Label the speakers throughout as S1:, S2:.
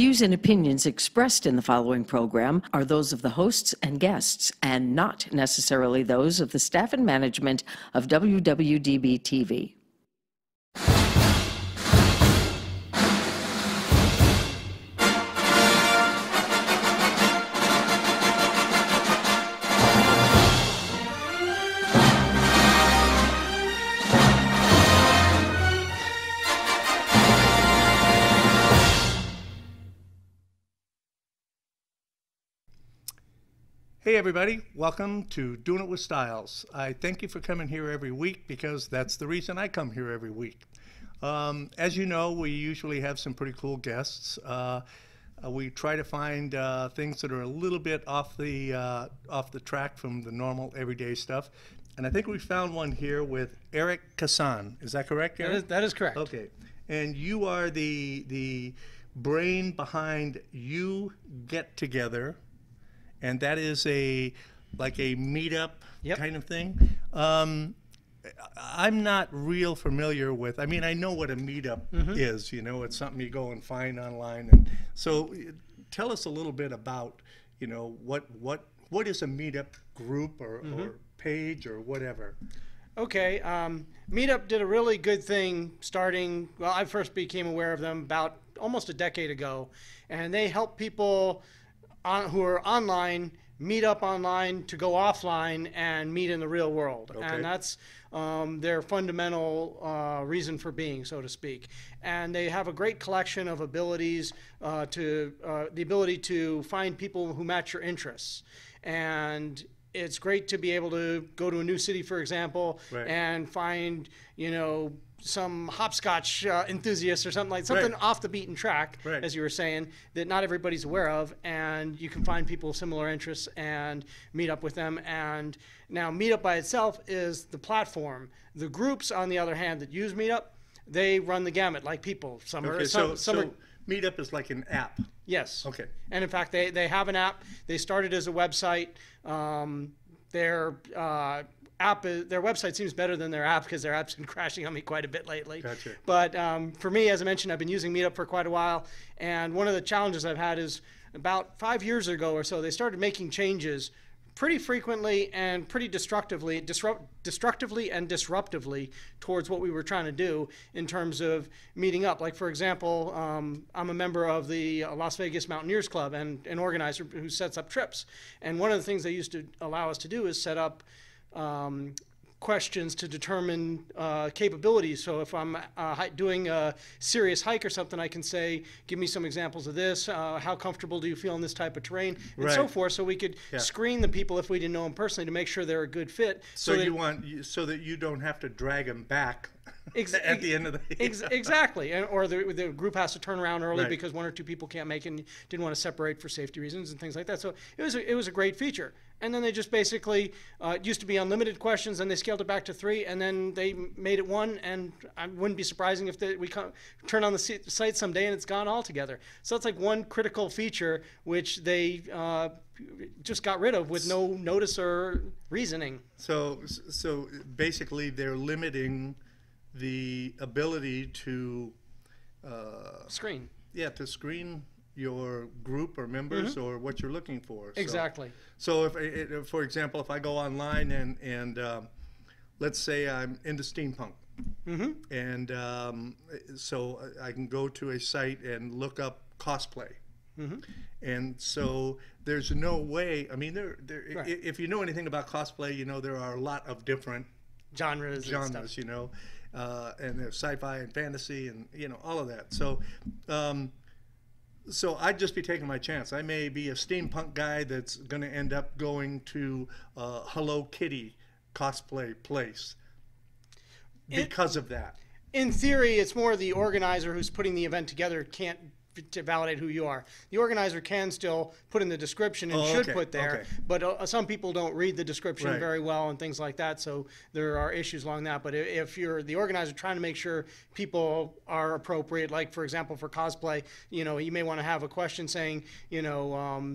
S1: views and opinions expressed in the following program are those of the hosts and guests, and not necessarily those of the staff and management of WWDB TV.
S2: Hey everybody, welcome to Doing It with Stiles. I thank you for coming here every week because that's the reason I come here every week. As you know, we usually have some pretty cool guests. We try to find things that are a little bit off the track from the normal everyday stuff. And I think we found one here with Eric Kassan. Is that correct, Eric?
S3: That is correct.
S2: Okay. And you are the brain behind You Get Together. And that is like a meetup kind of thing. I'm not real familiar with, I mean, I know what a meetup is, you know, it's something you go and find online. And so tell us a little bit about, you know, what is a meetup group or page or whatever?
S3: Okay, Meetup did a really good thing starting, well, I first became aware of them about almost a decade ago. And they help people who are online meet up online to go offline and meet in the real world. Okay. And that's their fundamental reason for being, so to speak. And they have a great collection of abilities the ability to find people who match your interests. And it's great to be able to go to a new city, for example, and find, you know, some hopscotch enthusiasts or something off the beaten track, as you were saying, that not everybody's aware of, and you can find people of similar interests and meet up with them. And now Meetup by itself is the platform. The groups, on the other hand, that use Meetup, they run the gamut like people. Some are
S2: Meetup is like an app.
S3: Yes.
S2: Okay.
S3: And in fact, they have an app. They started as a website. Their website seems better than their app because their app's been crashing on me quite a bit lately.
S2: Gotcha.
S3: But for me, as I mentioned, I've been using Meetup for quite a while. And one of the challenges I've had is about 5 years ago or so, they started making changes pretty frequently and pretty destructively and disruptively towards what we were trying to do in terms of meeting up. Like, for example, I'm a member of the Las Vegas Mountaineers Club and an organizer who sets up trips. And one of the things they used to allow us to do is set up questions to determine capabilities. So if I'm doing a serious hike or something, I can say, give me some examples of this. How comfortable do you feel in this type of terrain? And so forth. So we could screen the people if we didn't know them personally to make sure they're a good fit.
S2: So that you don't have to drag them back at the end of the day.
S3: Exactly. Or the group has to turn around early because one or two people can't make it and didn't want to separate for safety reasons and things like that. So it was a great feature. And then they just basically, it used to be unlimited questions, and they scaled it back to 3, and then they made it 1, and I wouldn't be surprising if we turn on the site someday and it's gone altogether. So it's like one critical feature which they just got rid of with no notice or reasoning.
S2: So basically they're limiting the ability to
S3: screen.
S2: Yeah, to screen your group or members or what you're looking for.
S3: Exactly.
S2: So if for example, if I go online and let's say I'm into steampunk, and so I can go to a site and look up cosplay. And so there's no way, I mean, if you know anything about cosplay, you know there are a lot of different
S3: genres and stuff.
S2: You know, and there's sci-fi and fantasy and, you know, all of that. So so I'd just be taking my chance. I may be a steampunk guy that's going to end up going to Hello Kitty cosplay place because of that.
S3: In theory, it's more the organizer who's putting the event together can't to validate who you are. The organizer can still put in the description and should put there, but some people don't read the description very well and things like that, so there are issues along that. But if you're the organizer trying to make sure people are appropriate, like for example for cosplay, you know, you may want to have a question saying, you know,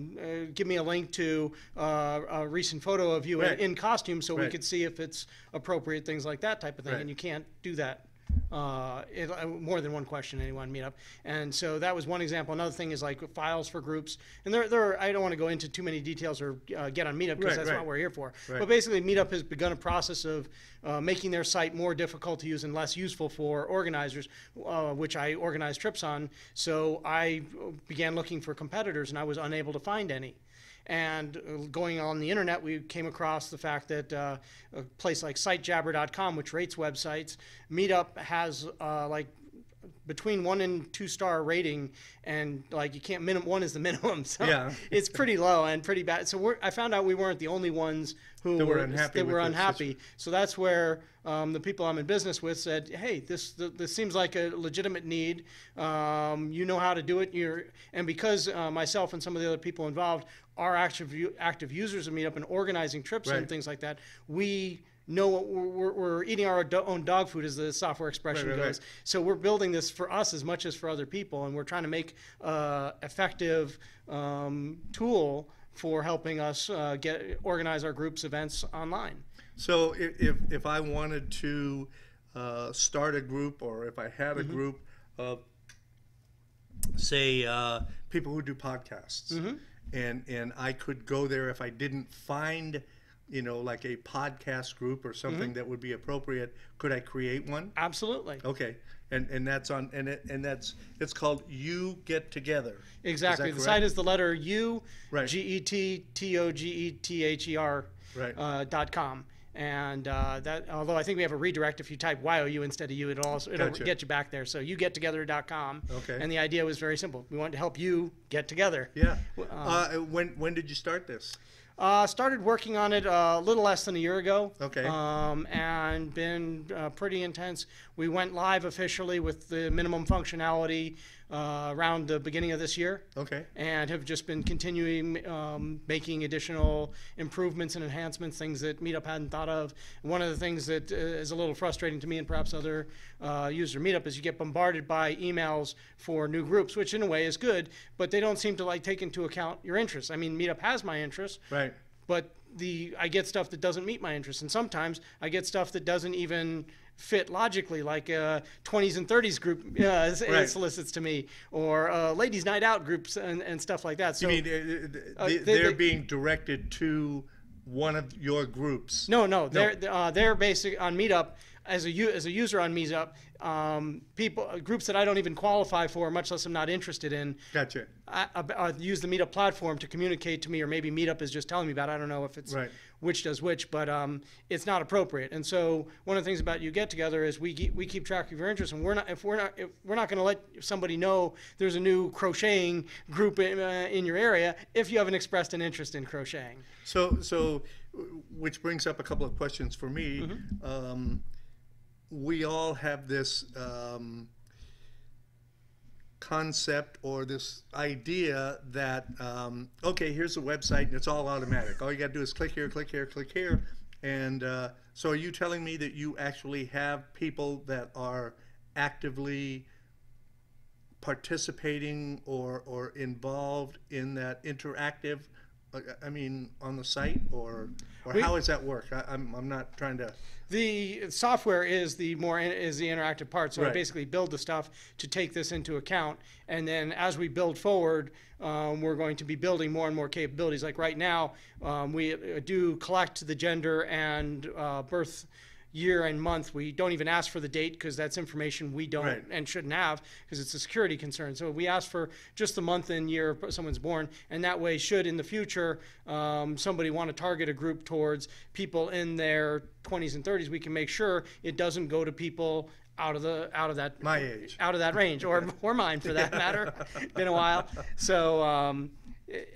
S3: give me a link to a recent photo of you in costume so we could see if it's appropriate, things like that type of thing, and you can't do that. more than one question in any one meetup. And so that was one example. Another thing is like files for groups. And there are, I don't want to go into too many details or get on Meetup because that's not what we're here for.
S2: Right.
S3: But basically, Meetup has begun a process of making their site more difficult to use and less useful for organizers, which I organize trips on. So I began looking for competitors, and I was unable to find any. And going on the internet, we came across the fact that a place like sitejabber.com, which rates websites, Meetup has like between 1 and 2 star rating, and like you can't one is the minimum, so
S2: yeah.
S3: It's pretty low and pretty bad. So I found out we weren't the only ones who were unhappy. So that's where the people I'm in business with said, "Hey, this seems like a legitimate need. You know how to do it. And because myself and some of the other people involved are active users of Meetup and organizing trips and things like that, we know what we're eating our own dog food, as the software expression goes. So we're building this for us as much as for other people, and we're trying to make effective tool for helping us organize our groups events online."
S2: So if I wanted to start a group, or if I had a group of, say, people who do podcasts, and I could go there if I didn't find, like a podcast group or something that would be appropriate, could I create one?
S3: Absolutely.
S2: Okay. And that's on, and it's called You Get Together.
S3: Exactly. The site is the letter U,
S2: right.
S3: GETTOGETHER
S2: right.
S3: .com. And that, although I think we have a redirect, if you type YOU instead of U, it'll get you back there. So yougettogether.com.
S2: Okay.
S3: And the idea was very simple. We wanted to help you get together.
S2: Yeah. When did you start this?
S3: Started working on it a little less than a year ago.
S2: Okay.
S3: And been pretty intense. We went live officially with the minimum functionality around the beginning of this year.
S2: Okay.
S3: And have just been continuing making additional improvements and enhancements, things that Meetup hadn't thought of. One of the things that is a little frustrating to me and perhaps other users of Meetup is you get bombarded by emails for new groups, which in a way is good, but they don't seem to take into account your interests. I mean, Meetup has my interests.
S2: Right.
S3: But I get stuff that doesn't meet my interests, and sometimes I get stuff that doesn't even fit logically, like 20s and 30s group solicits to me, or ladies' night out groups and stuff like that. So
S2: you mean they're being directed to one of your groups?
S3: No. They're basic on Meetup. As a user on Meetup, groups that I don't even qualify for, much less I'm not interested in.
S2: Gotcha.
S3: I use the Meetup platform to communicate to me, or maybe Meetup is just telling me about it. I don't know if it's which does which, but it's not appropriate. And so one of the things about You Get Together is we keep track of your interests, and we're not going to let somebody know there's a new crocheting group in your area if you haven't expressed an interest in crocheting.
S2: So which brings up a couple of questions for me. We all have this concept or this idea that, okay, here's a website and it's all automatic. All you got to do is click here, click here, click here. And so are you telling me that you actually have people that are actively participating or involved in that interactive, I mean, on the site, or how does that work? I'm not trying to.
S3: The software is the interactive part. So I basically build the stuff to take this into account, and then as we build forward, we're going to be building more and more capabilities. Like right now, we do collect the gender and birth year and month. We don't even ask for the date because that's information we don't and shouldn't have because it's a security concern. So we ask for just the month and year someone's born, and that way, should in the future somebody want to target a group towards people in their 20s and 30s, we can make sure it doesn't go to people out of that
S2: my age,
S3: out of that range, or mine for that matter. Been a while. So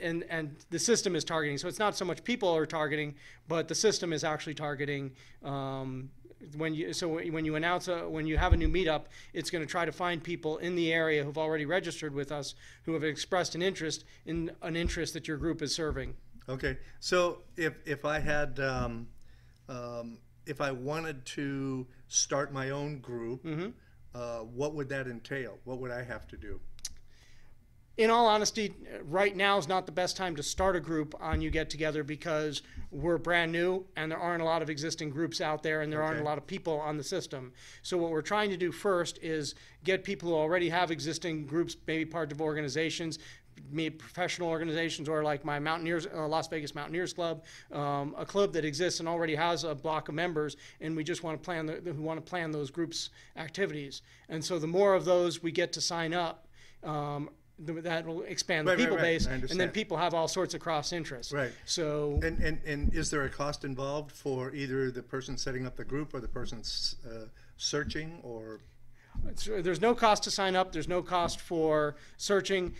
S3: and the system is targeting. So it's not so much people are targeting, but the system is actually targeting. When you announce when you have a new meetup, it's going to try to find people in the area who've already registered with us, who have expressed an interest that your group is serving.
S2: Okay, so if I had if I wanted to start my own group, what would that entail? What would I have to do?
S3: In all honesty, right now is not the best time to start a group on You Get Together because we're brand new and there aren't a lot of existing groups out there and there aren't a lot of people on the system. So what we're trying to do first is get people who already have existing groups, maybe part of organizations, maybe professional organizations, or like my Mountaineers, Las Vegas Mountaineers Club, a club that exists and already has a block of members, and we just want to plan who want to plan those groups' activities. And so the more of those we get to sign up, that will expand the people base, and then people have all sorts of cross interests.
S2: Right.
S3: So
S2: and is there a cost involved for either the person setting up the group or the person searching, or?
S3: There's no cost to sign up. There's no cost for searching.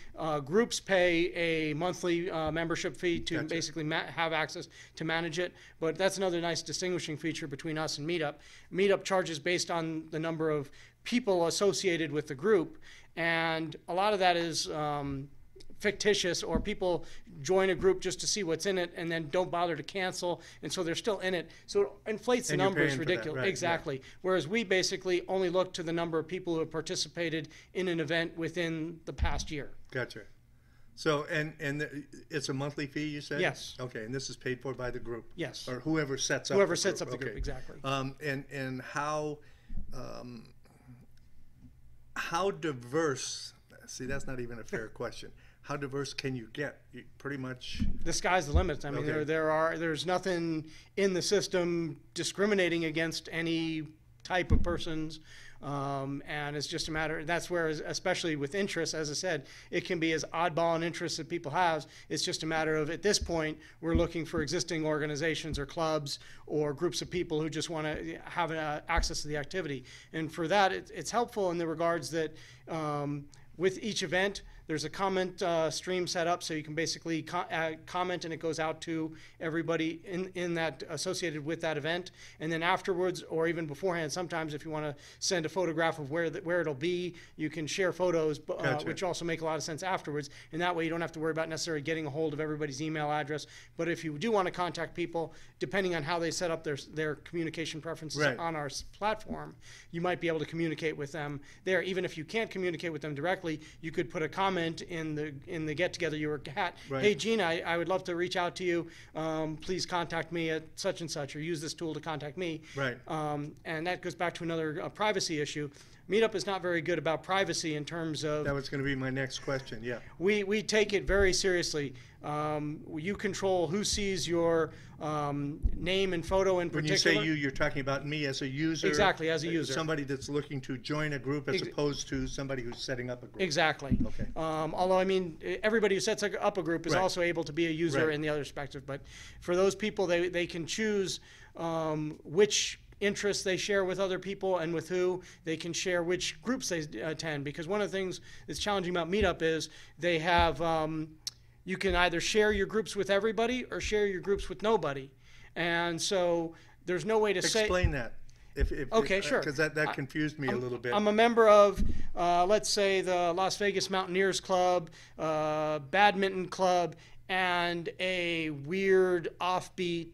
S3: Groups pay a monthly membership fee to basically have access to manage it. But that's another nice distinguishing feature between us and Meetup. Meetup charges based on the number of people associated with the group, and a lot of that is fictitious, or people join a group just to see what's in it and then don't bother to cancel, and so they're still in it. So it inflates the numbers ridiculously. Right, exactly. Yeah. Whereas we basically only look to the number of people who have participated in an event within the past year.
S2: Gotcha. So and it's a monthly fee, you said?
S3: Yes.
S2: Okay, and this is paid for by the group?
S3: Yes.
S2: Or whoever sets up
S3: whoever sets up the group, exactly.
S2: And how diverse? See, that's not even a fair question. How diverse can you get? Pretty much.
S3: The sky's the limit. I mean, there's nothing in the system discriminating against any type of persons, and it's just a matter. That's where, especially with interests, as I said, it can be as oddball an interest that people have. It's just a matter of, at this point, we're looking for existing organizations or clubs or groups of people who just want to have access to the activity. And for that, it's helpful in the regards that with each event, there's a comment stream set up, so you can basically comment, and it goes out to everybody in that associated with that event. And then afterwards, or even beforehand, sometimes if you want to send a photograph of where it'll be, you can share photos, which also make a lot of sense afterwards. And that way, you don't have to worry about necessarily getting a hold of everybody's email address. But if you do want to contact people, depending on how they set up their communication preferences on our platform, you might be able to communicate with them there. Even if you can't communicate with them directly, you could put a comment in the get together you were at. Hey Gina, I would love to reach out to you. Please contact me at such and such, or use this tool to contact me. Right. And that goes back to another privacy issue. Meetup is not very good about privacy in terms of. That
S2: was going to be my next question. Yeah.
S3: We take it very seriously. You control who sees your name and photo in particular.
S2: When you say you're talking about me as a user.
S3: Exactly, as a user.
S2: Somebody that's looking to join a group as opposed to somebody who's setting up a group.
S3: Exactly. Okay. Although, I mean, everybody who sets up a group is also able to be a user in the other perspective. But for those people, they can choose which interests they share with other people and with who. They can share which groups they attend, because one of the things that's challenging about Meetup is they have you can either share your groups with everybody or share your groups with nobody, and so there's no way to
S2: explain that.
S3: Okay, sure.
S2: Because that confused me a little bit.
S3: I'm a member of, let's say, the Las Vegas Mountaineers Club, Badminton Club, and a weird offbeat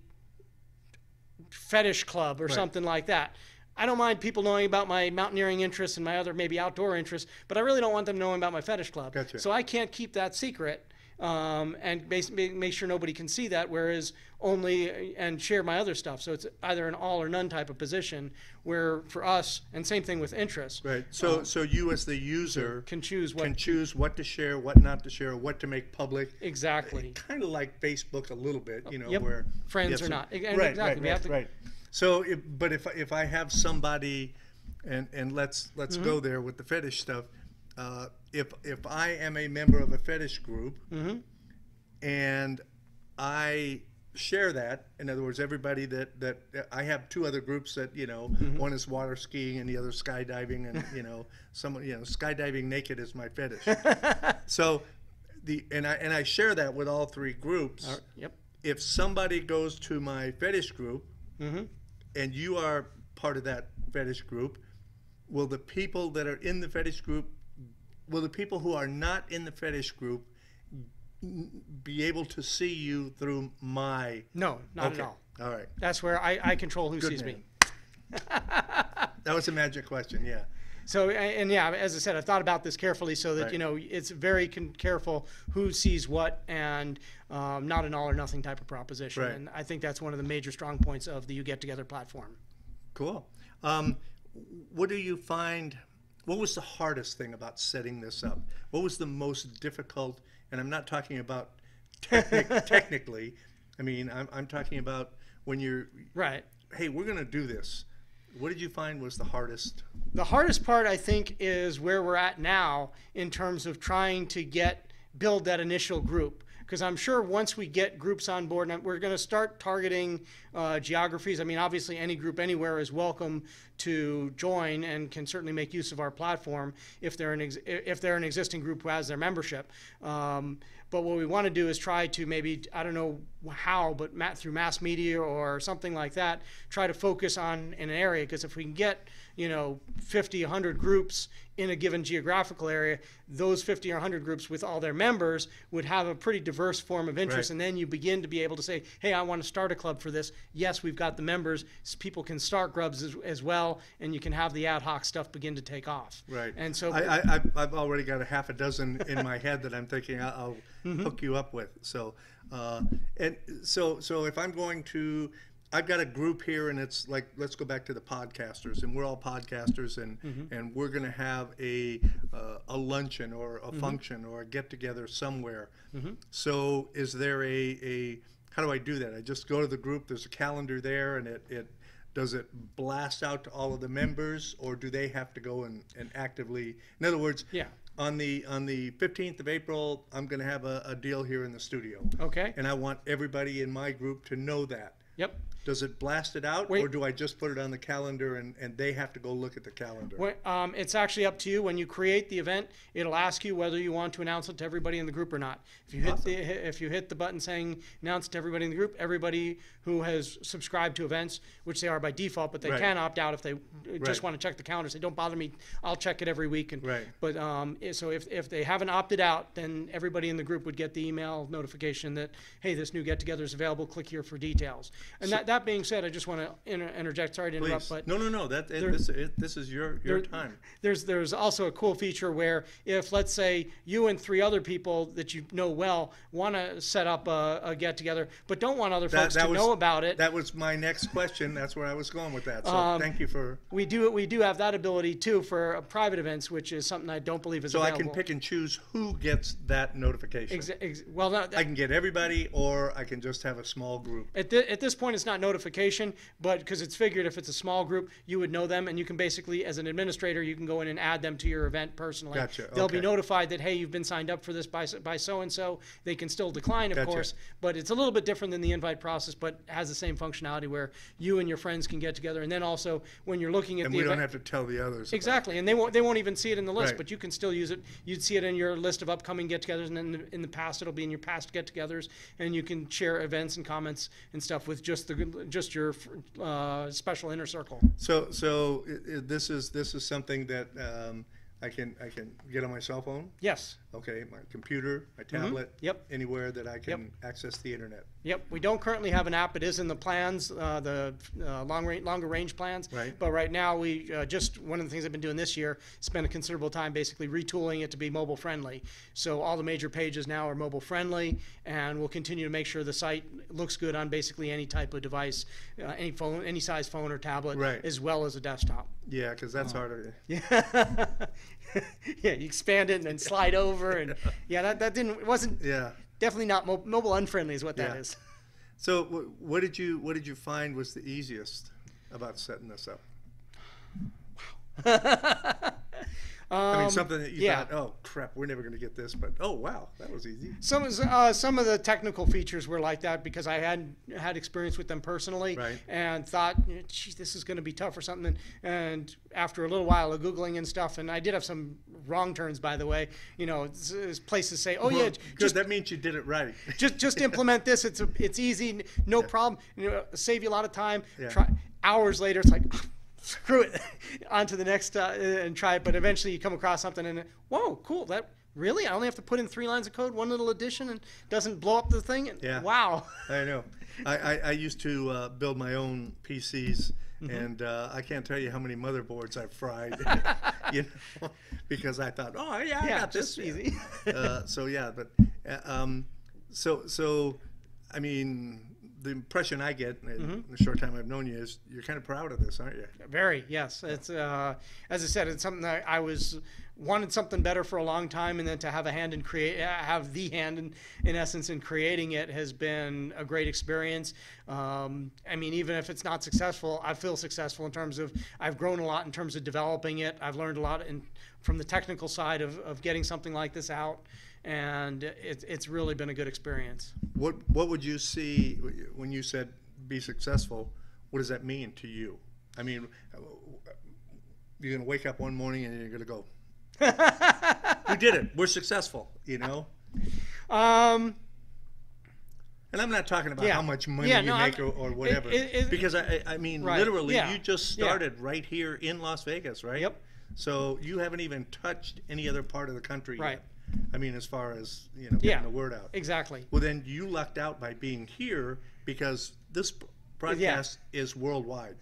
S3: fetish club or something like that. I don't mind people knowing about my mountaineering interests and my other maybe outdoor interests, but I really don't want them knowing about my fetish club. Gotcha. So I can't keep that secret and make sure nobody can see that, whereas and share my other stuff. So it's either an all or none type of position, where for us, and same thing with interests.
S2: Right. So you as the user
S3: can choose
S2: what to share, what not to share, what to make public.
S3: Exactly.
S2: Kind of like Facebook a little bit,
S3: where friends or not. Right.
S2: So, but if I have somebody, and let's go there with the fetish stuff. If I am a member of a fetish group, and I share that, in other words, everybody that I have two other groups that one is water skiing and the other skydiving, and skydiving naked is my fetish. So I share that with all three groups. If somebody goes to my fetish group, and you are part of that fetish group, will the people that are in the fetish group, will the people who are not in the fetish group be able to see you through my?
S3: No, not at all.
S2: All right.
S3: That's where I control who sees me.
S2: That was a magic question, yeah.
S3: So, and yeah, as I said, I've thought about this carefully so that,
S2: Right.
S3: you know, it's very careful who sees what, and not an all or nothing type of proposition.
S2: Right.
S3: And I think that's one of the major strong points of the You Get Together platform.
S2: Cool. What do you find, what was the hardest thing about setting this up? What was the most difficult, and I'm not talking about technically, I mean, I'm talking about when you're,
S3: Right.
S2: hey, we're going to do this. What did you find was the hardest?
S3: The hardest part, I think, is where we're at now in terms of trying to build that initial group. Because I'm sure once we get groups on board, and we're going to start targeting geographies. I mean, obviously, any group anywhere is welcome to join and can certainly make use of our platform if they're an existing group who has their membership. But what we want to do is try to maybe, I don't know how, but through mass media or something like that, try to focus on an area. Because if we can get, you know, 50, 100 groups in a given geographical area, those 50 or 100 groups with all their members would have a pretty diverse form of interest.
S2: Right.
S3: And then you begin to be able to say, hey, I want to start a club for this. Yes, we've got the members. People can start clubs as well, and you can have the ad hoc stuff begin to take off.
S2: Right.
S3: And so
S2: I've already got a half a dozen in my head that I'm thinking I'll hook you up with. So, and so if I'm going to, I've got a group here, and it's like, let's go back to the podcasters, and we're all podcasters, and we're going to have a luncheon or a function or a get together somewhere. So is there how do I do that? I just go to the group, there's a calendar there, and does it blast out to all of the members, or do they have to go and actively, in other words,
S3: yeah.
S2: on the 15th of April, I'm going to have a deal here in the studio.
S3: Okay.
S2: And I want everybody in my group to know that.
S3: Yep.
S2: Does it blast it out, or do I just put it on the calendar and they have to go look at the calendar?
S3: It's actually up to you. When you create the event, it'll ask you whether you want to announce it to everybody in the group or not. If you hit the button saying announce it to everybody in the group, everybody who has subscribed to events, which they are by default, but they
S2: Right.
S3: can opt out if they just
S2: Right.
S3: want to check the calendar. Say, don't bother me, I'll check it every week. And,
S2: Right.
S3: But so if they haven't opted out, then everybody in the group would get the email notification that, hey, this new get together is available. Click here for details. And that being said, I just want to interject. Sorry to interrupt,
S2: Please.
S3: but
S2: No. This is your time.
S3: There's also a cool feature where if, let's say, you and 3 other people that you know well want to set up a get together, but don't want other folks to know about it.
S2: That was my next question. That's where I was going with that. So thank you for.
S3: We do have that ability too for private events, which is something I don't believe is
S2: So
S3: available.
S2: I can pick and choose who gets that notification.
S3: Well, no,
S2: I can get everybody, or I can just have a small group.
S3: at this point, it's not notification, but because it's figured if it's a small group, you would know them, and you can basically, as an administrator, you can go in and add them to your event personally.
S2: Gotcha.
S3: They'll be
S2: Okay.
S3: notified that, hey, you've been signed up for this by so-and-so. They can still decline, of
S2: Gotcha.
S3: course, but it's a little bit different than the invite process, but has the same functionality where you and your friends can get together. And then also, when you're looking at
S2: And
S3: the
S2: we
S3: event,
S2: don't have to tell the others. about it.
S3: exactly, and they won't even see it in the list,
S2: Right.
S3: but you can still use it. You'd see it in your list of upcoming get-togethers, and then in the past, it'll be in your past get-togethers, and you can share events and comments and stuff with just your special inner circle.
S2: So this is something that I can get on my cell phone.
S3: Yes.
S2: Okay, my computer, my tablet.
S3: Yep.
S2: Anywhere that I can access the internet.
S3: Yep. We don't currently have an app. It is in the plans, the longer range plans.
S2: Right.
S3: But right now, we just one of the things I've been doing this year, spent a considerable time basically retooling it to be mobile friendly. So all the major pages now are mobile friendly, and we'll continue to make sure the site looks good on basically any type of device, any phone, any size phone or tablet,
S2: Right.
S3: as well as a desktop.
S2: Yeah, because that's harder.
S3: Yeah. Yeah. You expand it and then slide over, and it wasn't.
S2: Yeah.
S3: Definitely not mobile unfriendly is what that
S2: Yeah.
S3: is.
S2: So what did you find was the easiest about setting this up? I mean, something that you thought, oh crap, we're never going to get this, but oh wow, that was easy.
S3: Some of the technical features were like that because I had experience with them personally,
S2: Right.
S3: and thought, geez, this is going to be tough or something. And after a little while of Googling and stuff, and I did have some wrong turns, by the way. Places say, oh yeah,
S2: Good. That means you did it right.
S3: just implement this. It's easy, no problem. Save you a lot of time.
S2: Yeah.
S3: Try hours later, it's like. Screw it, on to the next and try it. But eventually you come across something and, whoa, cool. That really? I only have to put in 3 lines of code, one little addition, and doesn't blow up the thing? And,
S2: Yeah.
S3: wow.
S2: I know. I used to build my own PCs, and I can't tell you how many motherboards I've fried. you know, because I thought, oh yeah, I got this
S3: easy.
S2: So yeah, but so I mean, the impression I get in the short time I've known you is you're kind of proud of this, aren't you?
S3: Very, yes. It's as I said, it's something that I wanted something better for a long time, and then to have a hand in in essence in creating it has been a great experience. I mean, even if it's not successful, I feel successful in terms of I've grown a lot in terms of developing it. I've learned a lot from the technical side of getting something like this out, and it's really been a good experience.
S2: What would you see when you said be successful? What does that mean to you? I mean, you're going to wake up one morning and you're going to go, we did it. We're successful, you know? And I'm not talking about how much money you make or whatever. Because, I mean, literally, you just started right here in Las Vegas, right?
S3: Yep.
S2: So you haven't even touched any other part of the country yet. I mean, as far as, you know,
S3: Yeah,
S2: getting the word out.
S3: exactly.
S2: Well, then you lucked out by being here because this broadcast is worldwide.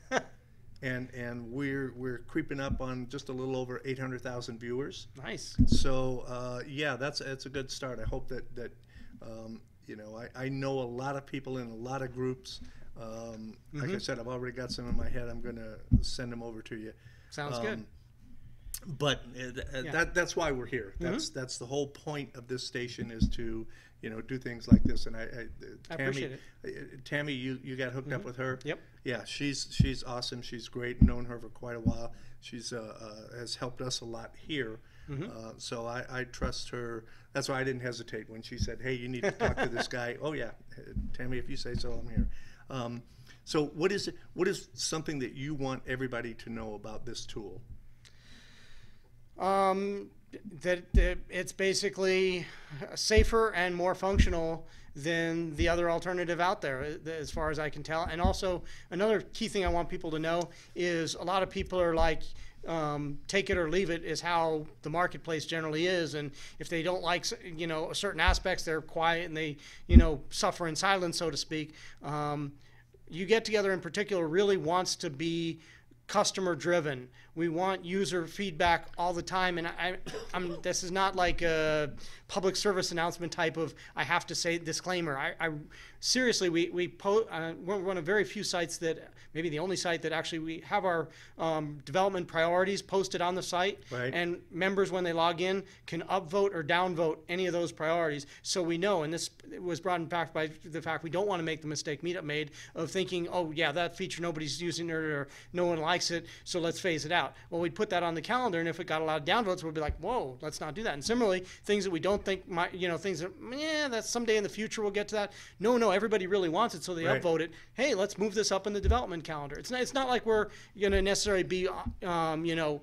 S2: And we're creeping up on just a little over 800,000 viewers.
S3: Nice.
S2: So yeah, that's a good start. I hope that you know, I know a lot of people in a lot of groups. Like I said, I've already got some in my head. I'm going to send them over to you.
S3: Sounds good.
S2: But that's why we're here. That's the whole point of this station, is to, you know, do things like this. And
S3: I appreciate it.
S2: Tammy, you got hooked up with her.
S3: Yep.
S2: Yeah, she's awesome. She's great. Known her for quite a while. She's has helped us a lot here. So I trust her. That's why I didn't hesitate when she said, "Hey, you need to talk to this guy." Oh yeah, Tammy, if you say so, I'm here. So what is something that you want everybody to know about this tool?
S3: That it's basically safer and more functional than the other alternative out there, as far as I can tell. And also, another key thing I want people to know is a lot of people are like, take it or leave it is how the marketplace generally is. And if they don't like, you know, certain aspects, they're quiet and they, you know, suffer in silence, so to speak. You Get Together in particular really wants to be customer driven. We want user feedback all the time, and this is not like a public service announcement type of I have to say disclaimer. Seriously, we're one of very few sites that, maybe the only site that actually we have our development priorities posted on the site, and members when they log in can upvote or downvote any of those priorities. So we know, and this was brought back by the fact we don't want to make the mistake Meetup made of thinking, oh yeah, that feature nobody's using it or no one likes it, so let's phase it out. Well, we'd put that on the calendar, and if it got a lot of downvotes, we'd be like, whoa, let's not do that. And similarly, things that we don't think might, you know, things that, that's someday in the future we'll get to that. No, everybody really wants it, so they upvote it. Hey, let's move this up in the development calendar. It's not like we're going to necessarily be, you know,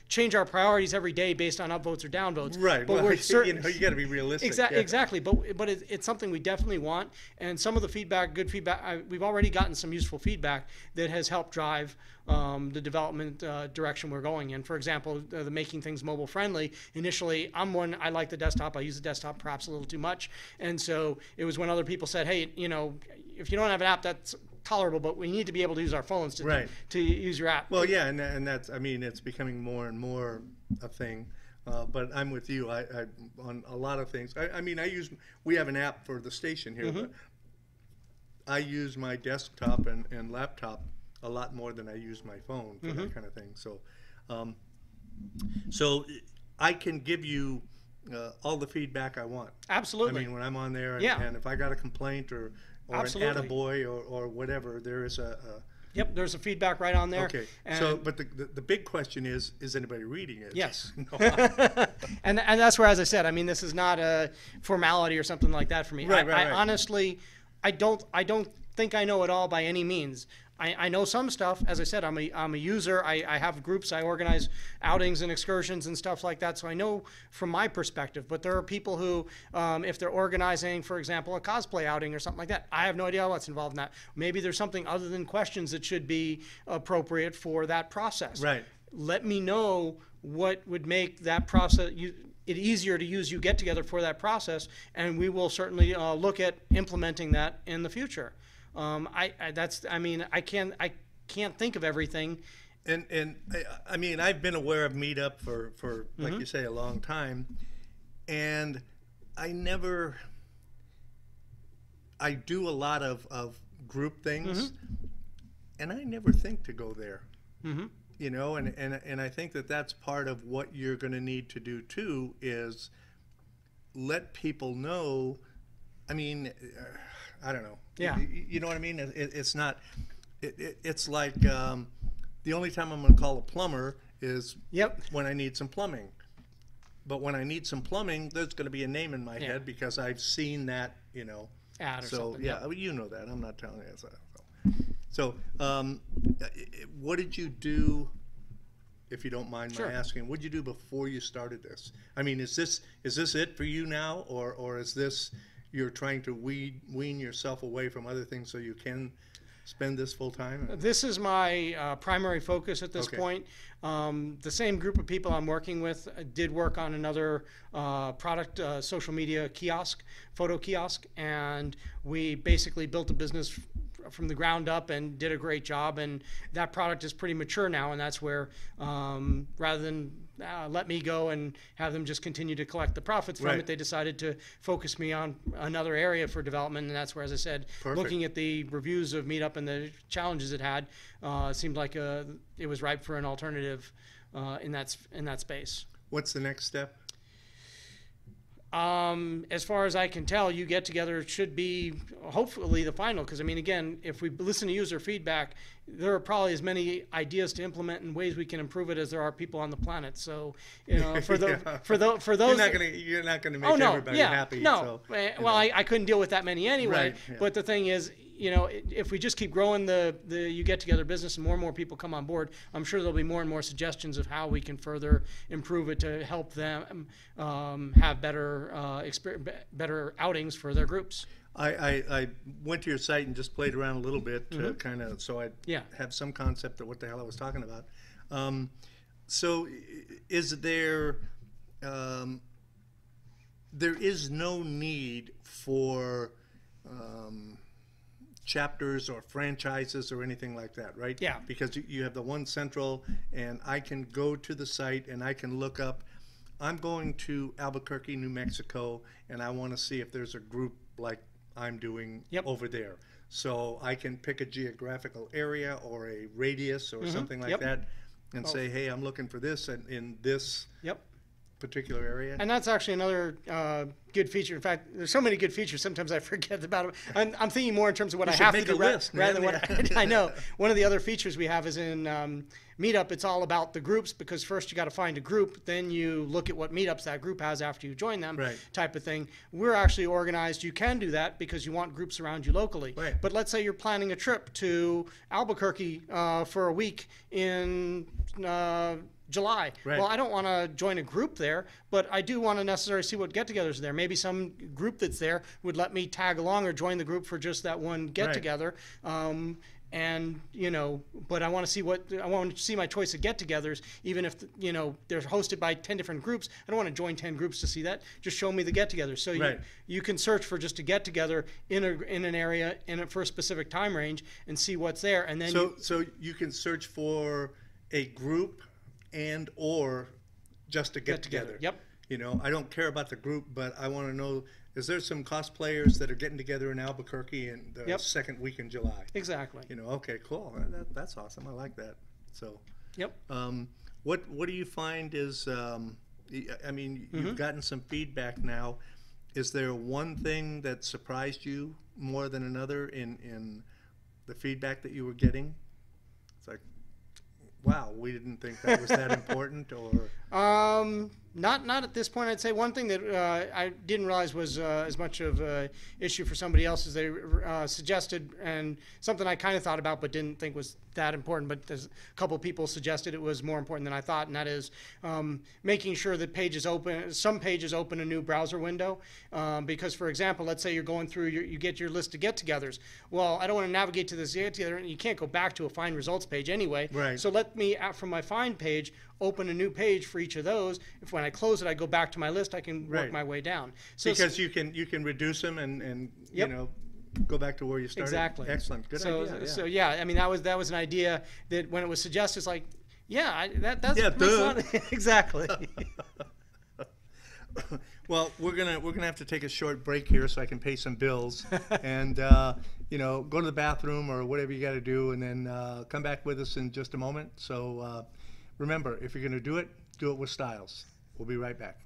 S3: change our priorities every day based on upvotes or downvotes.
S2: Right.
S3: But
S2: well,
S3: we're certain,
S2: you know, you got to be realistic.
S3: Exactly. But it's something we definitely want. And some of the feedback, good feedback, we've already gotten some useful feedback that has helped drive the development direction we're going in. For example, the making things mobile friendly. Initially, I like the desktop. I use the desktop perhaps a little too much. And so it was when other people said, hey, you know, if you don't have an app, that's tolerable, but we need to be able to use our phones to use your app.
S2: Well, yeah, and that's, I mean, it's becoming more and more a thing. But I'm with you. I on a lot of things. I mean, we have an app for the station here, but I use my desktop and laptop a lot more than I use my phone for that kind of thing. So, so I can give you all the feedback I want.
S3: Absolutely.
S2: I mean, when I'm on there, and if I got a complaint or an attaboy or whatever, there is a
S3: Yep, there's a feedback right on there.
S2: Okay. So, but the big question is anybody reading it?
S3: Yes.
S2: No.
S3: and that's where, as I said, I mean, this is not a formality or something like that for me. I honestly, I don't think I know it all by any means. I know some stuff. As I said, I'm a user. I have groups. I organize outings and excursions and stuff like that. So I know from my perspective. But there are people who, if they're organizing, for example, a cosplay outing or something like that, I have no idea what's involved in that. Maybe there's something other than questions that should be appropriate for that process.
S2: Right.
S3: Let me know what would make that process it easier to use You Get Together for that process, and we will certainly look at implementing that in the future. I can't think of everything,
S2: I mean, I've been aware of Meetup for like you say, a long time, and I do a lot of group things, and I never think to go there. You know, and I think that's part of what you're going to need to do too, is let people know. I mean, I don't know.
S3: Yeah.
S2: You know what I mean? It's not. It's like the only time I'm going to call a plumber is when I need some plumbing. But when I need some plumbing, there's going to be a name in my head because I've seen that, you know.
S3: Ad or
S2: so
S3: something.
S2: yeah, you know that. I'm not telling you. So, what did you do, if you don't mind my asking? What did you do before you started this? I mean, is this it for you now, or is this you're trying to wean yourself away from other things so you can spend this full time?
S3: This is my primary focus at this point. The same group of people I'm working with did work on another product, social media kiosk, photo kiosk, and we basically built a business from the ground up and did a great job, and that product is pretty mature now, and that's where rather than let me go and have them just continue to collect the profits from it, they decided to focus me on another area for development, and that's where, as I said, looking at the reviews of Meetup and the challenges it had, seemed like it was ripe for an alternative in that space.
S2: What's the next step?
S3: As far as I can tell, you get together should be hopefully the final, because I mean, again, if we listen to user feedback, there are probably as many ideas to implement and ways we can improve it as there are people on the planet. So, you know, for those,
S2: you're not gonna make everybody happy.
S3: No,
S2: so,
S3: well, I couldn't deal with that many anyway.
S2: Right,
S3: but the thing is, you know, if we just keep growing the you get together business and more people come on board, I'm sure there'll be more and more suggestions of how we can further improve it to help them have better outings for their groups.
S2: I went to your site and just played around a little bit to kind of, so I have some concept of what the hell I was talking about. So is there is no need for chapters or franchises or anything like that, right?
S3: Yeah.
S2: Because you have the one central, and I can go to the site and I can look up, I'm going to Albuquerque, New Mexico, and I want to see if there's a group like I'm doing over there. So I can pick a geographical area or a radius or something like that and say, hey, I'm looking for this in this particular area.
S3: And that's actually another good feature. In fact, there's so many good features, sometimes I forget about them. I'm thinking more in terms of what I have to do rather than what I know. One of the other features we have is in Meetup, it's all about the groups, because first you got to find a group, then you look at what meetups that group has after you join them, type of thing. We're actually organized. You can do that because you want groups around you locally. But let's say you're planning a trip to Albuquerque for a week in July. Well, I don't want to join a group there, but I do want to necessarily see what get-togethers are there. Maybe some group that's there would let me tag along or join the group for just that one get-together. And you know, but I want to see my choice of get-togethers, even if you know they're hosted by 10 different groups. I don't want to join 10 groups to see that. Just show me the get-togethers. So you can search for just a get-together in an area for a specific time range and see what's there, and then
S2: so you can search for a group and or just a get-together.
S3: Yep.
S2: You know, I don't care about the group, but I want to know, is there some cosplayers that are getting together in Albuquerque in the second week in July?
S3: Exactly.
S2: You know, okay, cool. That's awesome. I like that. So, what do you find is, I mean, you've gotten some feedback now. Is there one thing that surprised you more than another in the feedback that you were getting? It's like, wow, we didn't think that was that important, or
S3: not at this point. I'd say one thing that I didn't realize was as much of an issue for somebody else as they suggested, and something I kind of thought about but didn't think was that important, but there's a couple of people suggested it was more important than I thought, and that is making sure that some pages open a new browser window, because for example, let's say you're going through, you get your list of get-togethers. Well, I don't want to navigate to this get-together, and you can't go back to a find results page anyway. So let me, from my find page, open a new page for each of those. If when I close it, I go back to my list, I can work my way down. So
S2: because you can reduce them and you know, go back to where you started.
S3: Exactly.
S2: Excellent. Good
S3: so,
S2: idea. Yeah.
S3: So yeah, I mean that was an idea that when it was suggested, it's like, yeah, that's
S2: Yeah,
S3: makes a lot of, exactly.
S2: Well, we're gonna have to take a short break here so I can pay some bills, and you know, go to the bathroom or whatever you got to do, and then come back with us in just a moment. So remember, if you're gonna do it with Stiles. We'll be right back.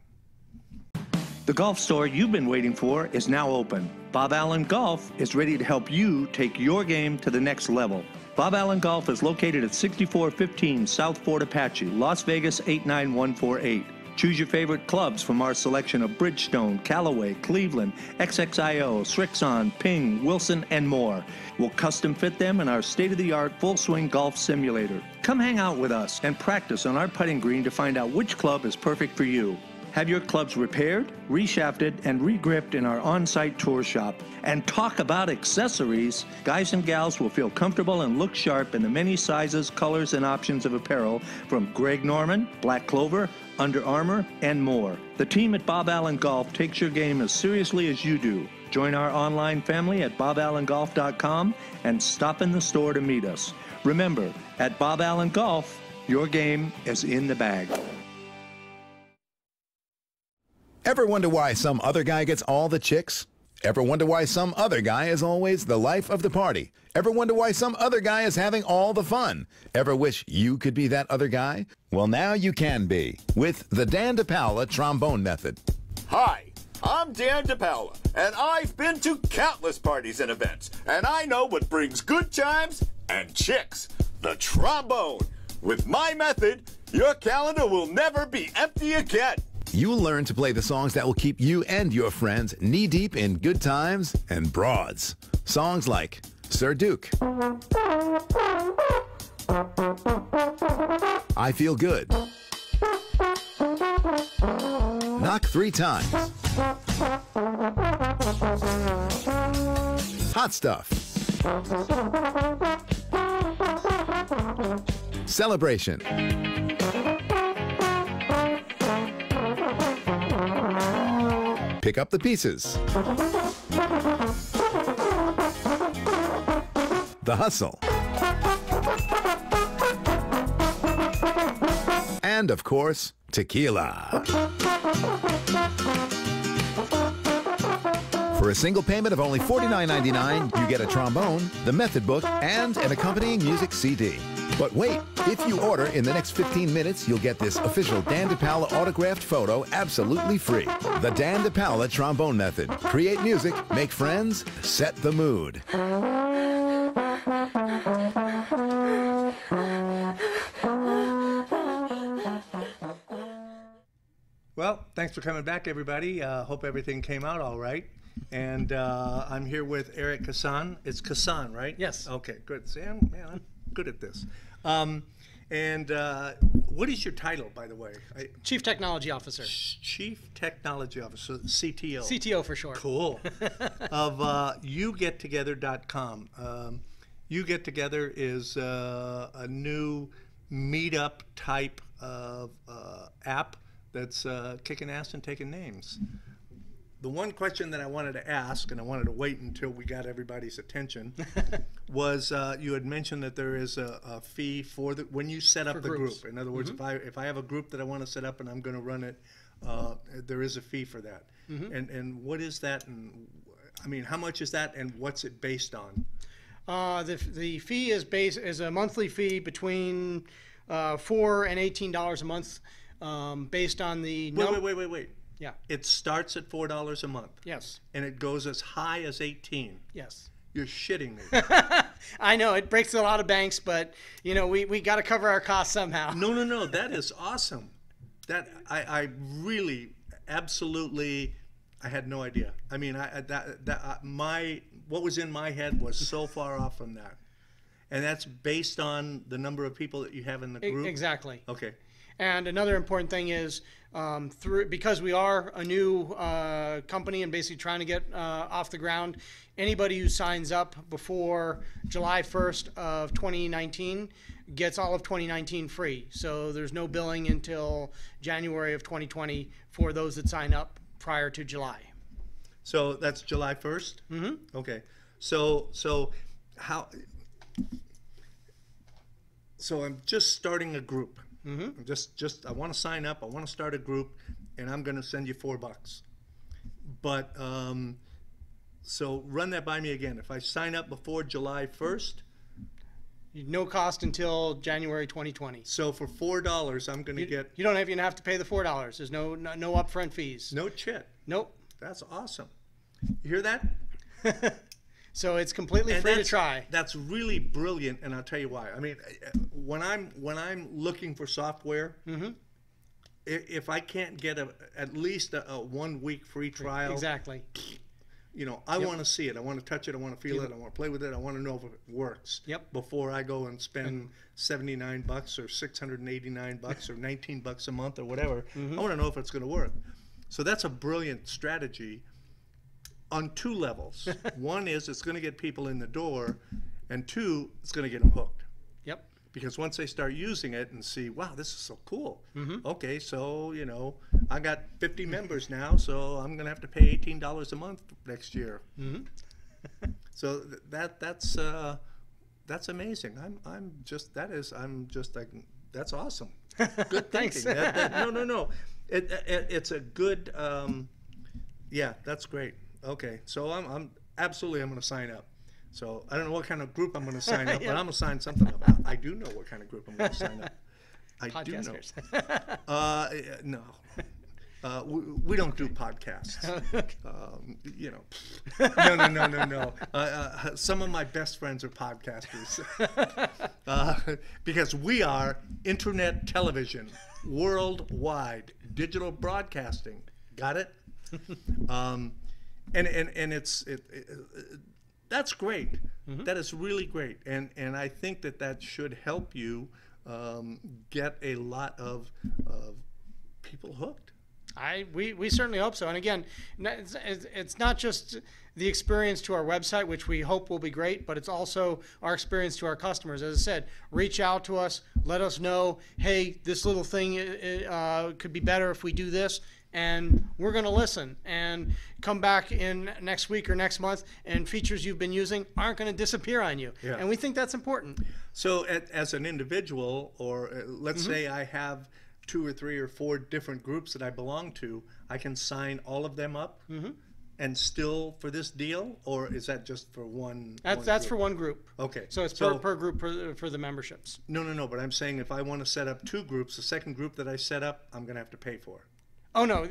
S4: The golf store you've been waiting for is now open. Bob Allen Golf is ready to help you take your game to the next level. Bob Allen Golf is located at 6415 South Fort Apache, Las Vegas 89148. Choose your favorite clubs from our selection of Bridgestone, Callaway, Cleveland, XXIO, Srixon, Ping, Wilson, and more. We'll custom fit them in our state-of-the-art full-swing golf simulator. Come hang out with us and practice on our putting green to find out which club is perfect for you. Have your clubs repaired, reshafted, and regripped in our on-site tour shop. And talk about accessories. Guys and gals will feel comfortable and look sharp in the many sizes, colors, and options of apparel from Greg Norman, Black Clover, Under Armour, and more. The team at Bob Allen Golf takes your game as seriously as you do. Join our online family at boballengolf.com and stop in the store to meet us. Remember, at Bob Allen Golf, your game is in the bag.
S5: Ever wonder why some other guy gets all the chicks? Ever wonder why some other guy is always the life of the party? Ever wonder why some other guy is having all the fun? Ever wish you could be that other guy? Well, now you can be with the Dan DePaola trombone method.
S6: Hi, I'm Dan DePaola, and I've been to countless parties and events, and I know what brings good times and chicks, the trombone. With my method, your calendar will never be empty again.
S5: You'll learn to play the songs that will keep you and your friends knee-deep in good times and broads. Songs like Sir Duke, I Feel Good, Knock 3 Times, Hot Stuff, Celebration, Pick Up the Pieces, The Hustle, and of course, Tequila. For a single payment of only $49.99, you get a trombone, the method book, and an accompanying music CD. But wait, if you order in the next 15 minutes, you'll get this official Dan DePaola autographed photo absolutely free. The Dan DePaola trombone method. Create music, make friends, set the mood.
S2: Well, thanks for coming back, everybody. Hope everything came out all right. And I'm here with Eric Kassan. It's Kassan, right?
S3: Yes.
S2: Okay, good. Sam, man, I'm good at this. And what is your title, by the way?
S3: Chief Technology Officer.
S2: Chief Technology Officer, CTO.
S3: CTO for short.
S2: Cool. Of YouGetTogether.com. YouGetTogether is a new Meetup type of app that's kicking ass and taking names. The one question that I wanted to ask, and I wanted to wait until we got everybody's attention, was you had mentioned that there is a fee for when you set up the group. In other words, if I have a group that I want to set up and I'm going to run it, there is a fee for that. And what is that? And I mean, how much is that, and what's it based on?
S3: The fee is a monthly fee between $4 and $18 a month, based on the.
S2: Wait.
S3: Yeah.
S2: It starts at $4 a month.
S3: Yes.
S2: And it goes as high as 18.
S3: Yes.
S2: You're shitting me.
S3: I know it breaks a lot of banks, but you know we got to cover our costs somehow.
S2: No. That is awesome. That I really absolutely I had no idea. I mean, what was in my head was so far off from that. And that's based on the number of people that you have in the group.
S3: Exactly.
S2: Okay.
S3: And another important thing is because we are a new company and basically trying to get off the ground, anybody who signs up before July 1st of 2019 gets all of 2019 free. So there's no billing until January of 2020 for those that sign up prior to July.
S2: So that's July 1st?
S3: Mm-hmm.
S2: Okay. So how? So I'm just starting a group. I'm just I want to sign up. I want to start a group, and I'm going to send you $4. But so run that by me again. If I sign up before July 1st,
S3: no cost until January 2020.
S2: so for $4, I'm going to get
S3: You don't even have to pay the $4. There's no upfront fees.
S2: no chit.
S3: Nope.
S2: That's awesome. You hear that?
S3: So it's completely
S2: And
S3: free to
S2: that's-
S3: try.
S2: That's really brilliant, and I'll tell you why. I mean, when I'm looking for software, if I can't get at least a 1 week free trial,
S3: Exactly.
S2: you know, I want to see it. I want to touch it. I want to feel it. I want to play with it. I want to know if it works.
S3: Yep.
S2: Before I go and spend $79 or $689 or $19 a month or whatever, I want to know if it's going to work. So that's a brilliant strategy on 2 levels. One is it's going to get people in the door, and 2, it's going to get them hooked.
S3: Yep.
S2: Because once they start using it and see, wow, this is so cool. Okay, so, you know, I got 50 members now, so I'm going to have to pay $18 a month next year. So that's amazing. I'm just like, that's awesome. Good
S3: Thanks.
S2: thinking. No. It's a good, yeah, that's great. Okay, so I'm absolutely, I'm going to sign up. So I don't know what kind of group I'm going to sign up, but I'm going to sign something up. I do know what kind of group I'm going to sign up. I do know.
S3: Podcasters.
S2: No. We don't do podcasts. You know, no. Some of my best friends are podcasters. Because we are internet television, worldwide, digital broadcasting. Got it? And that's great. That is really great, and I think that should help you get a lot of people hooked.
S3: We certainly hope so. And again, it's not just the experience to our website, which we hope will be great, but it's also our experience to our customers. As I said, reach out to us, let us know, hey, this little thing could be better if we do this. And we're going to listen and come back in next week or next month, and features you've been using aren't going to disappear on you.
S2: Yeah.
S3: And we think that's important.
S2: So as an individual, or let's say I have 2 or 3 or 4 different groups that I belong to, I can sign all of them up and still for this deal, or is that just for one?
S3: That's for one group.
S2: Okay.
S3: So it's per group for the memberships.
S2: No. But I'm saying if I want to set up 2 groups, the second group that I set up, I'm going to have to pay for.
S3: Oh no!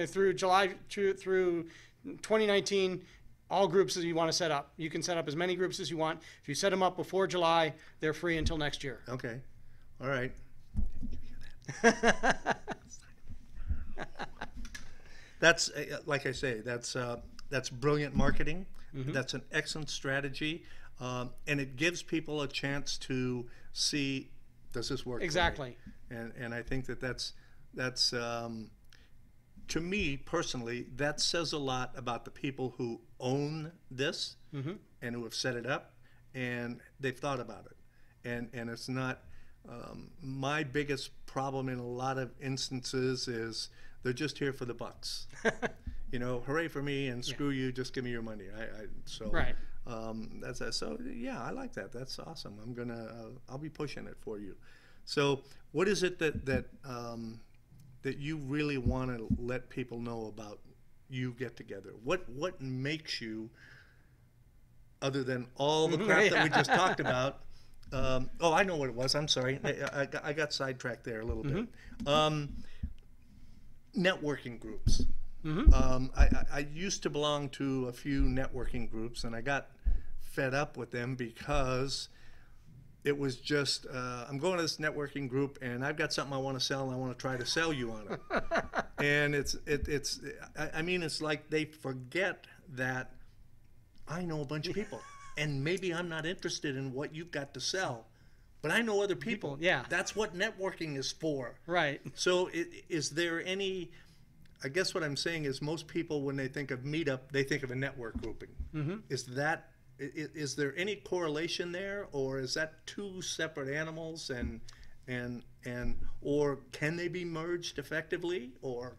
S3: Through July through 2019, all groups that you want to set up, you can set up as many groups as you want. If you set them up before July, they're free until next year.
S2: Okay, all right. That's like I say, that's brilliant marketing. That's an excellent strategy, and it gives people a chance to see, does this work?
S3: Exactly.
S2: And I think that's to me personally, that says a lot about the people who own this and who have set it up, and they've thought about it. And it's not, my biggest problem in a lot of instances is they're just here for the bucks. You know, hooray for me and screw you, just give me your money.
S3: Right.
S2: That's that. So yeah, I like that. That's awesome. I'll be pushing it for you. So what is it that you really want to let people know about you get together? What makes you, other than all the crap that we just talked about? Oh, I know what it was. I'm sorry. I got sidetracked there a little bit. Networking groups. I used to belong to a few networking groups, and I got fed up with them because it was just, I'm going to this networking group, and I've got something I want to sell, and I want to try to sell you on it. And it's like they forget that I know a bunch of people, and maybe I'm not interested in what you've got to sell, but I know other people.
S3: Yeah.
S2: That's what networking is for.
S3: Right.
S2: So is there any, I guess what I'm saying is most people, when they think of Meetup, they think of a network grouping. Is there any correlation there, or is that 2 separate animals, and or can they be merged effectively, or?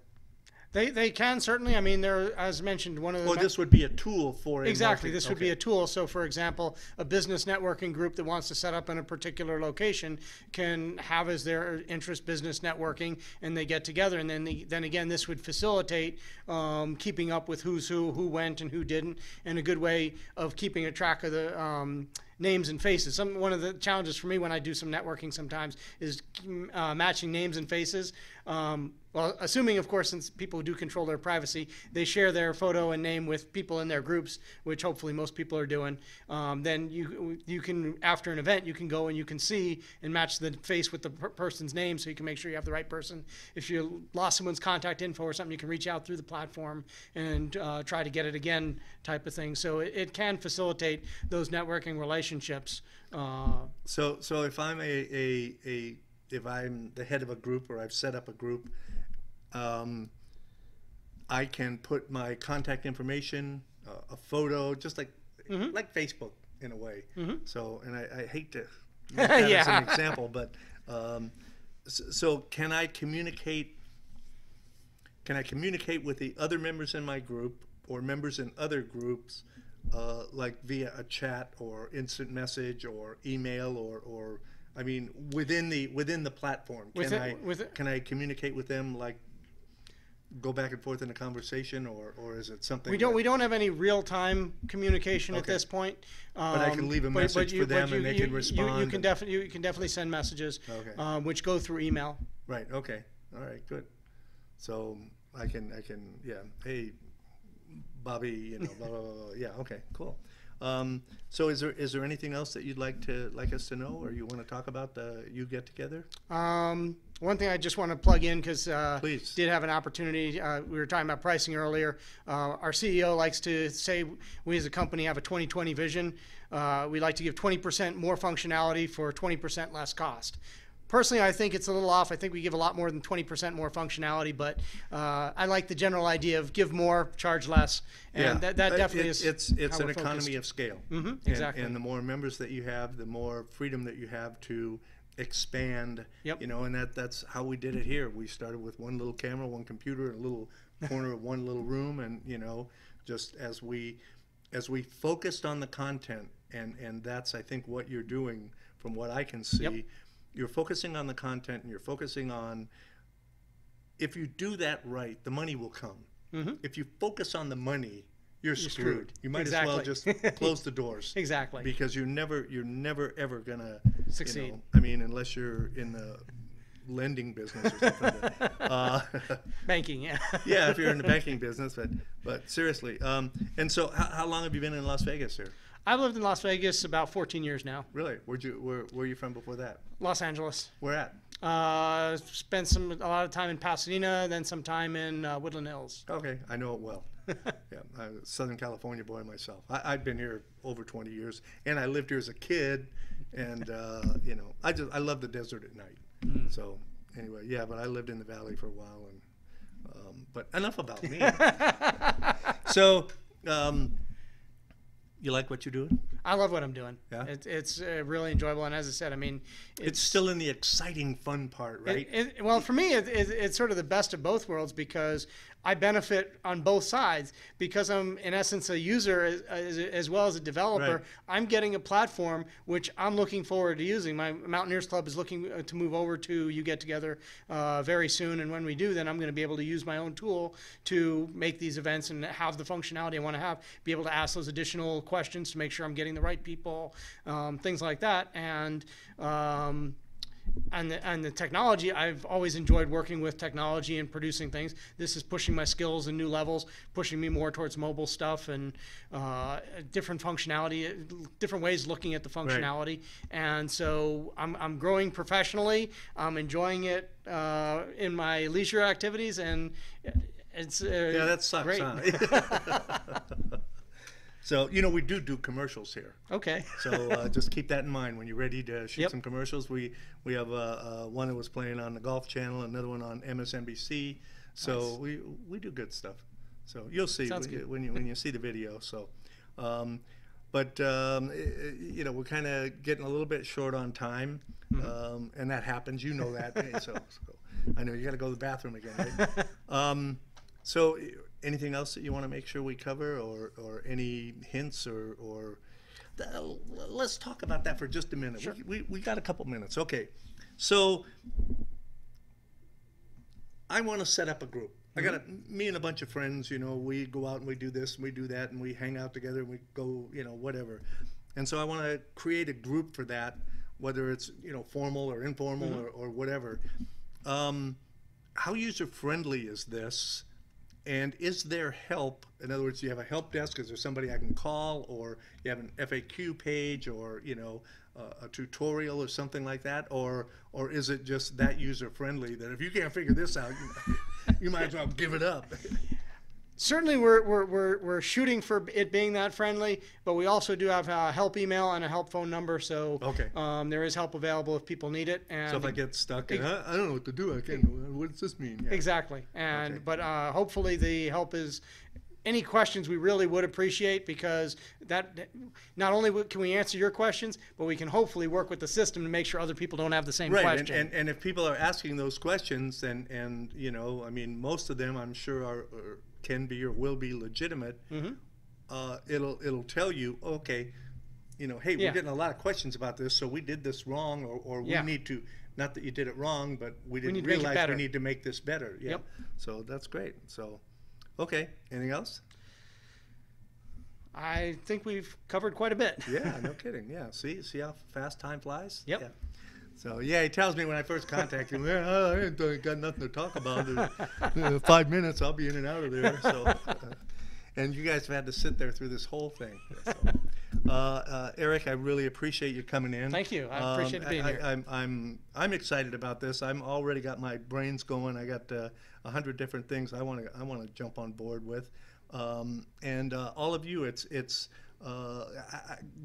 S3: They can certainly. I mean, they're, as mentioned, one of the.
S2: Or this would be a tool for
S3: Exactly. This would be a tool. So, for example, a business networking group that wants to set up in a particular location can have as their interest business networking, and they get together. And then again, this would facilitate keeping up with who's who went and who didn't, and a good way of keeping a track of the names and faces. One of the challenges for me when I do some networking sometimes is matching names and faces. Well, assuming, of course, since people do control their privacy, they share their photo and name with people in their groups, which hopefully most people are doing. Then you can, after an event, you can go and you can see and match the face with the person's name, so you can make sure you have the right person. If you lost someone's contact info or something, you can reach out through the platform and try to get it again, type of thing. So it can facilitate those networking relationships.
S2: So if I'm if I'm the head of a group, or I've set up a group, I can put my contact information, a photo, just like Facebook in a way. So, and I hate to use that as an example, but so can I communicate? Can I communicate with the other members in my group or members in other groups, like via a chat or instant message or email or I mean, within the platform, can I communicate with them, like go back and forth in a conversation, or is it something?
S3: We don't have any real time communication at this point.
S2: But I can leave a message for them, and they can respond.
S3: You can definitely send messages, which go through email.
S2: Right. Okay. All right. Good. So I can hey, Bobby, you know, blah blah blah. Yeah. Okay. Cool. So is there anything else that you'd like us to know, or you want to talk about you get together?
S3: One thing I just want to plug in, because
S2: Please.
S3: did have an opportunity. We were talking about pricing earlier. Our CEO likes to say we as a company have a 20/20 vision. We like to give 20% more functionality for 20% less cost. Personally, I think it's a little off. I think we give a lot more than 20% more functionality, but I like the general idea of give more, charge less, and that definitely is.
S2: It's an economy of scale.
S3: Exactly.
S2: And the more members that you have, the more freedom that you have to expand.
S3: Yep.
S2: You know, and that's how we did it here. We started with one little camera, one computer, a little corner of one little room, and you know, just as we focused on the content, and that's I think what you're doing from what I can see.
S3: Yep.
S2: You're focusing on the content, and you're focusing on, if you do that right, the money will come. If you focus on the money, you're screwed. You might as well just close the doors.
S3: Exactly.
S2: Because you're never ever gonna
S3: succeed.
S2: You know, I mean, unless you're in the lending business or something.
S3: Banking, yeah.
S2: Yeah, if you're in the banking business, but seriously. And so, how long have you been in Las Vegas, sir?
S3: I've lived in Las Vegas about 14 years now.
S2: Really? Where were you from before that?
S3: Los Angeles.
S2: Where at?
S3: Spent a lot of time in Pasadena, then some time in Woodland Hills.
S2: Okay, I know it well. Yeah, I'm a Southern California boy myself. I've been here over 20 years, and I lived here as a kid, and you know, I love the desert at night. So anyway, yeah, but I lived in the valley for a while, and but enough about me. So. You like what you're doing?
S3: I love what I'm doing.
S2: Yeah?
S3: It's really enjoyable, and as I said, I mean,
S2: it's still in the exciting, fun part, right?
S3: Well, for me, it's sort of the best of both worlds, because I benefit on both sides, because I'm in essence a user as well as a developer.
S2: Right.
S3: I'm getting a platform which I'm looking forward to using. My Mountaineers Club is looking to move over to You Get Together very soon, and when we do, then I'm going to be able to use my own tool to make these events and have the functionality I want to have, be able to ask those additional questions to make sure I'm getting the right people, things like that, and the technology. I've always enjoyed working with technology and producing things. This is pushing my skills in new levels, pushing me more towards mobile stuff and different functionality, different ways of looking at the functionality. Right. And so I'm growing professionally. I'm enjoying it in my leisure activities, and it's
S2: yeah, that sucks.
S3: Great.
S2: Huh? So, you know, we do commercials here.
S3: Okay.
S2: So just keep that in mind when you're ready to shoot some commercials. We have one that was playing on the Golf Channel, another one on MSNBC. So nice. we do good stuff. So you'll see when you see the video. So, but you know, we're kind of getting a little bit short on time, and that happens. You know that. So I know you got to go to the bathroom again, right? So anything else that you want to make sure we cover, or any hints, or let's talk about that for just a minute.
S3: Sure.
S2: We got a couple minutes. Okay. So I want to set up a group. I got me and a bunch of friends, you know, we go out and we do this and we do that and we hang out together and we go, you know, whatever. And so I want to create a group for that, whether it's, you know, formal or informal or whatever. How user-friendly is this? And is there help? In other words, do you have a help desk? Is there somebody I can call, or you have an FAQ page, or, you know, a tutorial or something like that? Or is it just that user-friendly that if you can't figure this out, you might as well give it up?
S3: Certainly, we're shooting for it being that friendly, but we also do have a help email and a help phone number, so there is help available if people need it. And
S2: so if I get stuck, and I don't know what to do, I can't. What does this mean? Yeah.
S3: Exactly, and but hopefully the help is. Any questions we really would appreciate, because that not only can we answer your questions, but we can hopefully work with the system to make sure other people don't have the same question.
S2: And if people are asking those questions, and you know, I mean, most of them I'm sure are can be or will be legitimate. It'll tell you, okay, you know, hey, we're getting a lot of questions about this, so we did this wrong, or we need to, not that you did it wrong, but we didn't realize we need to make this better. Yeah.
S3: Yep.
S2: So that's great. So. Okay. Anything else?
S3: I think we've covered quite a bit.
S2: Yeah, no kidding. Yeah. See how fast time flies?
S3: Yep.
S2: Yeah. So yeah, he tells me when I first contact him, I ain't got nothing to talk about. 5 minutes, I'll be in and out of there. So, and you guys have had to sit there through this whole thing. So, Eric, I really appreciate you coming in.
S3: Thank you. I appreciate being here.
S2: I'm excited about this. I'm already got my brains going. I got 100 different things I want to jump on board with, and all of you.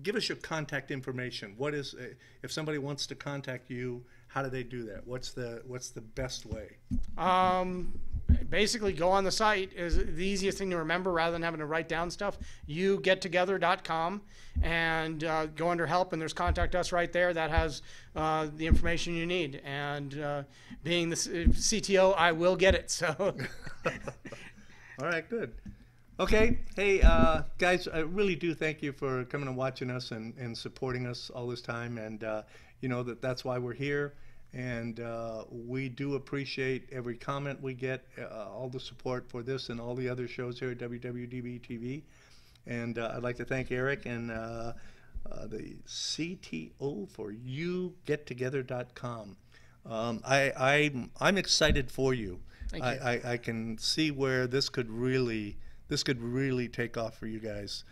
S2: Give us your contact information. What is if somebody wants to contact you? How do they do that? What's the best way?
S3: Basically, go on the site is the easiest thing to remember rather than having to write down stuff. YouGetTogether.com, and go under help, and there's contact us right there. That has the information you need. And being the CTO, I will get it. So.
S2: All right, good. Okay, hey guys, I really do thank you for coming and watching us and supporting us all this time, and you know that's why we're here, and we do appreciate every comment we get, all the support for this and all the other shows here at WWDB TV, and I'd like to thank Eric and the CTO for YouGetTogether.com. I'm excited for you.
S3: Thank you.
S2: I can see where this could really take off for you guys.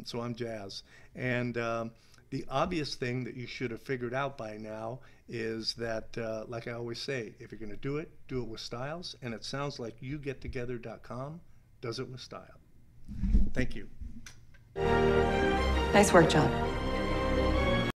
S2: So I'm jazzed. And the obvious thing that you should have figured out by now is that, like I always say, if you're going to do it with Stiles. And it sounds like YouGetTogether.com does it with style. Thank you.
S7: Nice work, John.